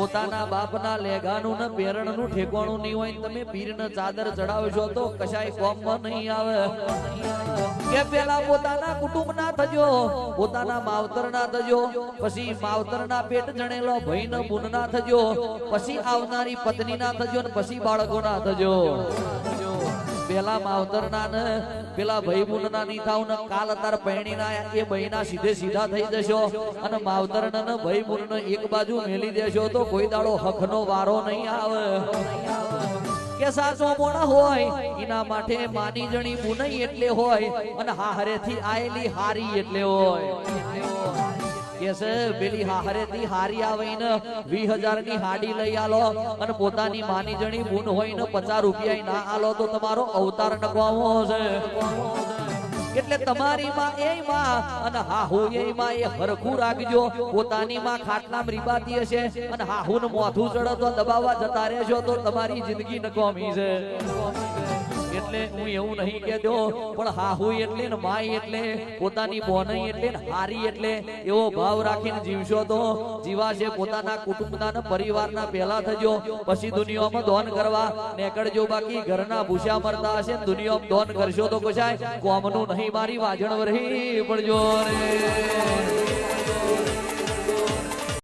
પોતાના બાપના લેગાનું ને પેરણનું ઠેકાણું નહીં હોય તમે પીરને ચાદર ચડાવશો તો કશાય કોમમાં નહીં આવે કે પેલા પોતાના કુટુંબના થજો પોતાના માવતરના થજો પછી માવતરના પેટ જણેલો ભાઈના બુનના થજો પછી આવનારી પત્નીના થજો ને પછી બાળકોના થજો પેલા માવતરના ને પેલા ભાઈ બુનના ની થાવ ને કાલ અતાર પૈણીના એ ભાઈના સીધે સીધા થઈ જશો અને માવતરના ને ભાઈ બુનને એક બાજુ મેલી દેશો તો કોઈ દાડો હકનો વારો નહીં આવે કે સાચો મોણા હોય એના માટે માની જણી બુનઈ એટલે હોય અને હાહરેથી આયેલી હારી એટલે હોય કે છે પેલી હાહરેથી હારી આવે ને 20,000 ની હાડી લઈ આલો અને પોતાની માની જણી બુન હોય ને 50 રૂપિયા ના આલો તો તમારો અવતાર નકવામો છે એટલે તમારી માં એ માં અને હાહુ એ માં એ હરખું રાખજો પોતાની માં ખાટલામાં રીબાતી હશે અને હાહુ ને મોથું ચડે તો દબાવવા જતા રહેશો તો તમારી જિંદગી નકામી છે એટલે હું એવું નહીં કહેતો પણ હાહુ એટલે ને માય એટલે પોતાની બોનઈ એટલે ને હારી એટલે એવો ભાવ રાખીને જીવશો તો જીવાશે પોતાના કુટુંબના ને પરિવારના પહેલા થજો પછી દુનિયામાં દોન કરવા નીકળજો બાકી ઘરના ભૂસા મરતા હશે ને દુનિયામાં દોન કરશો તો કશાય કોમનું નહીં મારી વાજણ વરહી પડજો રે